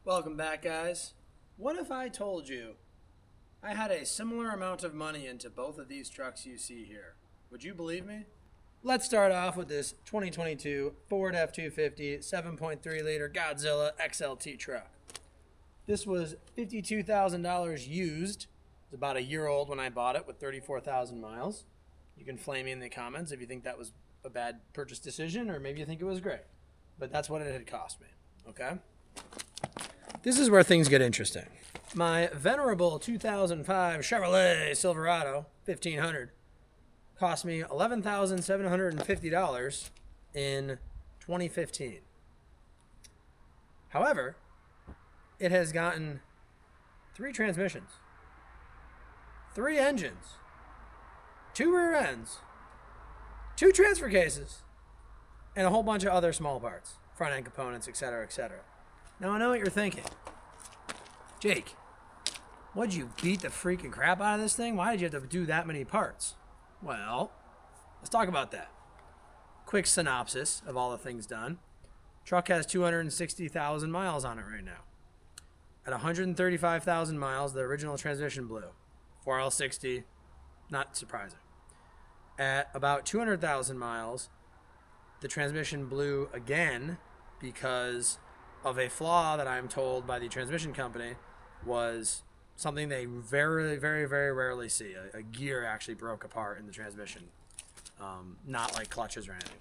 Welcome back, guys. What if I told you I had a similar amount of money into both of these trucks you see here? Would you believe me? Let's start off with this 2022 Ford F-250 7.3 liter Godzilla XLT truck. This was $52,000 used. It's about a year old when I bought it with 34,000 miles. You can flame me in the comments if you think that was a bad purchase decision or maybe you think it was great. But that's what it had cost me, okay? This is where things get interesting. My venerable 2005 Chevrolet Silverado 1500 cost me $11,750 in 2015. However, it has gotten 3 transmissions, 3 engines, 2 rear ends, 2 transfer cases, and a whole bunch of other small parts, front end components, etc., etc. Now I know what you're thinking. Jake, what'd you beat the freaking crap out of this thing? Why did you have to do that many parts? Well, let's talk about that. Quick synopsis of all the things done. Truck has 260,000 miles on it right now. At 135,000 miles, the original transmission blew. 4L60, not surprising. At about 200,000 miles, the transmission blew again because of a flaw that I'm told by the transmission company was something they very, very, very rarely see. A gear actually broke apart in the transmission, not like clutches or anything.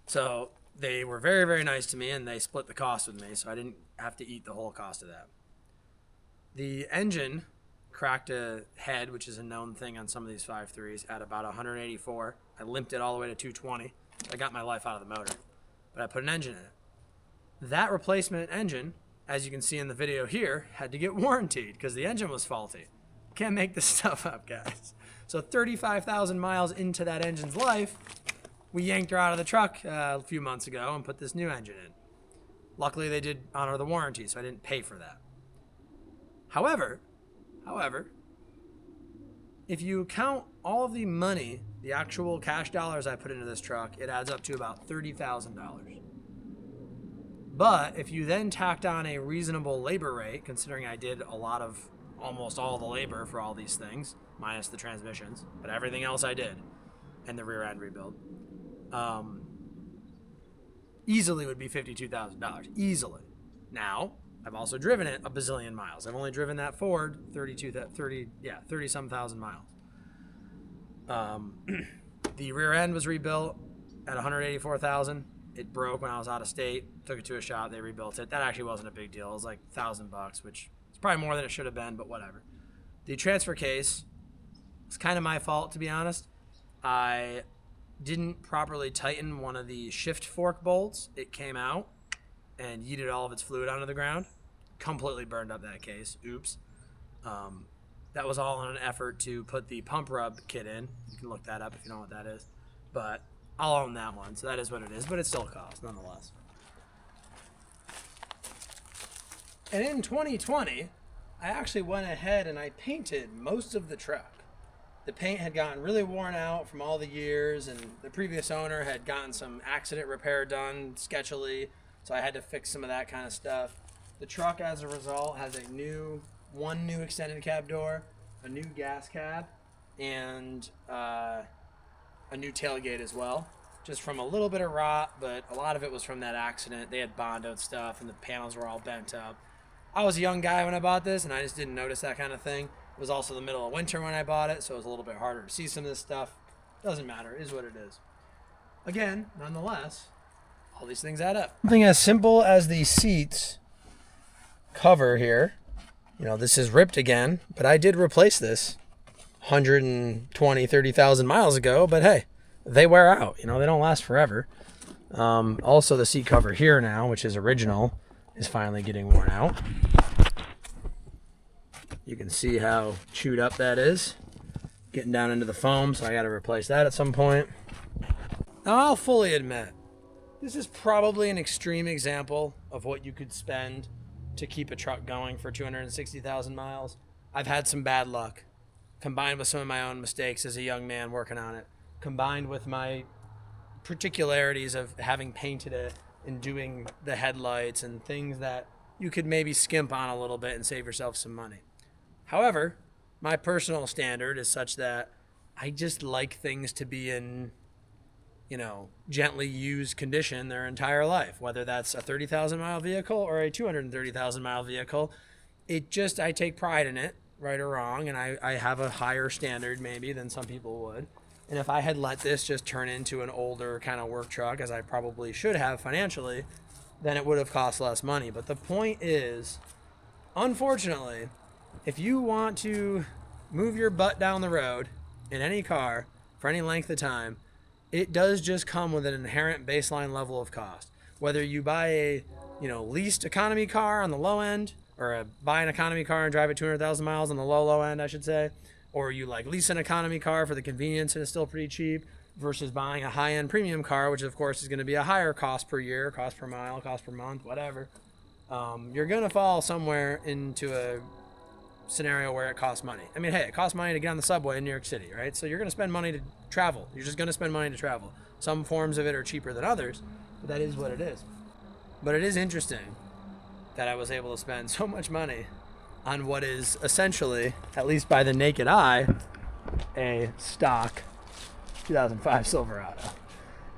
So they were very, very nice to me, and they split the cost with me, so I didn't have to eat the whole cost of that. The engine cracked a head, which is a known thing on some of these 5.3s, at about 184. I limped it all the way to 220. I got my life out of the motor, but I put an engine in it. That replacement engine, as you can see in the video here, had to get warrantied because the engine was faulty. Can't make this stuff up, guys. So 35,000 miles into that engine's life, we yanked her out of the truck a few months ago and put this new engine in. Luckily, they did honor the warranty, so I didn't pay for that. However, if you count all of the money, the actual cash dollars I put into this truck, it adds up to about $30,000. But if you then tacked on a reasonable labor rate, considering I did almost all the labor for all these things, minus the transmissions, but everything else I did, and the rear end rebuild, easily would be $52,000, easily. Now, I've also driven it a bazillion miles. I've only driven that Ford 30-some thousand miles. The rear end was rebuilt at 184,000. It broke when I was out of state. Took it to a shop. They rebuilt it. That actually wasn't a big deal. It was like $1,000, which is probably more than it should have been, but whatever. The transfer case was kind of my fault, to be honest. I didn't properly tighten one of the shift fork bolts. It came out and yeeted all of its fluid onto the ground. Completely burned up that case. Oops. That was all in an effort to put the pump rub kit in. You can look that up if you know what that is. But I'll own that one, so that is what it is, but it still costs nonetheless. And in 2020, I actually went ahead and I painted most of the truck. The paint had gotten really worn out from all the years, and the previous owner had gotten some accident repair done sketchily, so I had to fix some of that kind of stuff. The truck, as a result, has one new extended cab door, a new gas cab, and a new tailgate as well, just from a little bit of rot, but a lot of it was from that accident. They had bondoed stuff and the panels were all bent up. I was a young guy when I bought this and I just didn't notice that kind of thing. It was also the middle of winter when I bought it, so it was a little bit harder to see some of this stuff. Doesn't matter, it is what it is. Again, nonetheless, all these things add up. Something as simple as the seats cover here. This is ripped again, but I did replace this 30,000 miles ago, but hey, they wear out, they don't last forever. Also the seat cover here now, which is original, is finally getting worn out. You can see how chewed up that is, getting down into the foam, so I got to replace that at some point. Now I'll fully admit, this is probably an extreme example of what you could spend to keep a truck going for 260,000 miles. I've had some bad luck, combined with some of my own mistakes as a young man working on it, combined with my particularities of having painted it in doing the headlights and things that you could maybe skimp on a little bit and save yourself some money. However, my personal standard is such that I just like things to be in, gently used condition their entire life, whether that's a 30,000 mile vehicle or a 230,000 mile vehicle. I take pride in it, right or wrong, and I have a higher standard maybe than some people would. And if I had let this just turn into an older kind of work truck, as I probably should have financially, then it would have cost less money. But the point is, unfortunately, if you want to move your butt down the road in any car for any length of time, it does just come with an inherent baseline level of cost. Whether you buy a leased economy car on the low end, or buy an economy car and drive it 200,000 miles on the low end, I should say, or you lease an economy car for the convenience and it's still pretty cheap, versus buying a high-end premium car, which of course is going to be a higher cost per year, cost per mile, cost per month, whatever. You're going to fall somewhere into a scenario where it costs money. I mean, hey, it costs money to get on the subway in New York City, right? So you're going to spend money to travel. You're just going to spend money to travel. Some forms of it are cheaper than others, but that is what it is. But it is interesting that I was able to spend so much money on what is essentially, at least by the naked eye, a stock 2005 Silverado.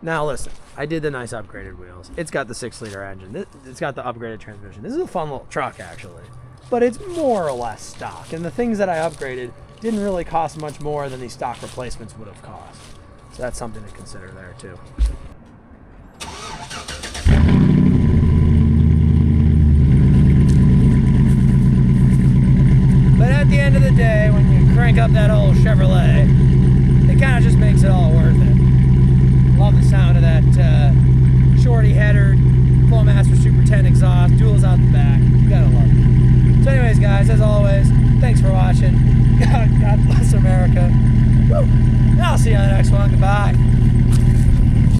Now listen, I did the nice upgraded wheels. It's got the 6-liter engine. It's got the upgraded transmission. This is a fun little truck actually, but it's more or less stock. And the things that I upgraded didn't really cost much more than these stock replacements would have cost. So that's something to consider there too. But at the end of the day, when you crank up that old Chevrolet, it kind of just makes it all worth it. Love the sound of that shorty header, Flowmaster Super 10 exhaust, duals out the back. You gotta love it. So anyways, guys, as always, thanks for watching. God bless America. Woo. And I'll see you on the next one. Goodbye.